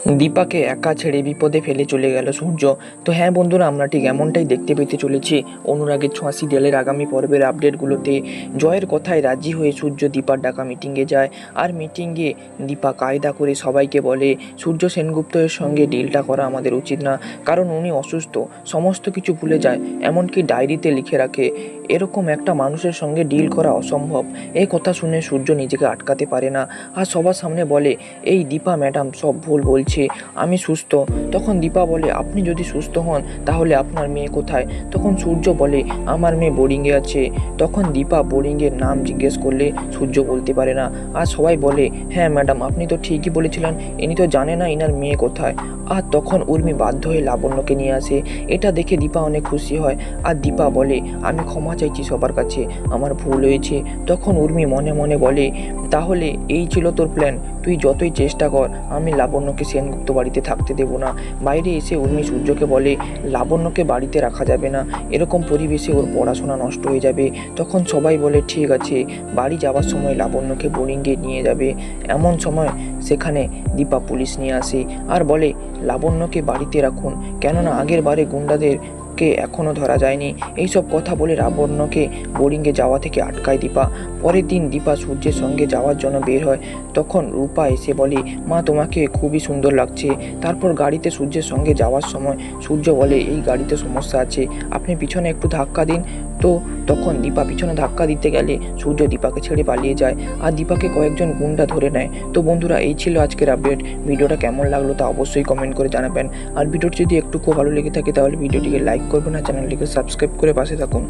দীপাকে একা ছেড়ে বিপদে ফেলে চলে গেল সূর্য। তো হ্যাঁ বন্ধুরা, আমরা ঠিক এমনটাই দেখতে পেতে চলেছি অনুরাগের ছোঁয়া সিরিয়ালের আগামী পর্বের আপডেটগুলোতে। জয়ের কথায় রাজি হয়ে সূর্য দীপার ডাকা মিটিংয়ে যায়। আর মিটিংয়ে দীপা কায়দা করে সবাইকে বলে সূর্য সেনগুপ্তের সঙ্গে ডিলটা করা আমাদের উচিত না, কারণ উনি অসুস্থ, সমস্ত কিছু ভুলে যায়, এমনকি ডায়েরিতে লিখে রাখে। এরকম একটা মানুষের সঙ্গে ডিল করা অসম্ভব। এই কথা শুনে সূর্য নিজেকে আটকাতে পারে না আর সবার সামনে বলে, এই দীপা ম্যাডাম সব ভুল বলছে, আমি সুস্থ। তখন দীপা বলে, আপনি যদি সুস্থ হন তাহলে আপনার মেয়ে কোথায়? তখন সূর্য বলে, আমার মেয়ে বোর্ডিংয়ে আছে। তখন দীপা বোর্ডিংয়ের নাম জিজ্ঞেস করলে সূর্য বলতে পারে না। আর সবাই বলে, হ্যাঁ ম্যাডাম, আপনি তো ঠিকই বলেছিলেন, ইনি তো জানে না ইনার মেয়ে কোথায়। আর তখন উর্মি বাধ্য হয়ে লাবণ্যকে নিয়ে আসে। এটা দেখে দীপা অনেক খুশি হয়। আর দীপা বলে, আমি ক্ষমা চাইছি সবার কাছে, আমার ভুল হয়েছে। তখন উর্মি মনে মনে বলে, তাহলে এই ছিল তোর প্ল্যান? তুই যতই চেষ্টা কর, আমি লাবণ্যকে সেনগুপ্ত বাড়িতে থাকতে দেব না। বাইরে এসে উর্মি সূর্যকে বলে, লাবণ্যকে বাড়িতে রাখা যাবে না, এরকম পরিবেশে ওর পড়াশোনা নষ্ট হয়ে যাবে। তখন সবাই বলে, ঠিক আছে, বাড়ি যাওয়ার সময় লাবণ্যকে বোর্ডিংয়ে নিয়ে যাবে। এমন সময় সেখানে দীপা পুলিশ নিয়ে আসে আর বলে, লাবণ্যকে বাড়িতে রাখুন, কেননা আগের বারে গুন্ডাদেরকে এখনও ধরা যায়নি। এইসব কথা বলে লাবণ্যকে বোর্ডিংয়ে যাওয়া থেকে আটকায় দীপা। পরের দিন দীপা সূর্যের সঙ্গে যাওয়ার জন্য বের হয়। তখন রূপা এসে বলে, মা তোমাকে খুবই সুন্দর লাগছে। তারপর গাড়িতে সূর্যের সঙ্গে যাওয়ার সময় সূর্য বলে, এই গাড়িতে সমস্যা আছে, আপনি পিছনে একটু ধাক্কা দিন। তো তখন দীপা পিছনে ধাক্কা দিতে গেলে সূর্য দীপাকে ছেড়ে পালিয়ে যায় আর দীপাকে কয়েকজন গুন্ডা ধরে নেয়। তো বন্ধুরা, এই ছিল আজকের আপডেট। ভিডিওটা কেমন লাগলো তা অবশ্যই কমেন্ট করে জানাবেন। আর ভিডিওটি যদি একটু খুব ভালো লেগে থাকে তাহলে ভিডিওটিকে লাইক করবেন আর চ্যানেলটিকে সাবস্ক্রাইব করে পাশে থাকুন।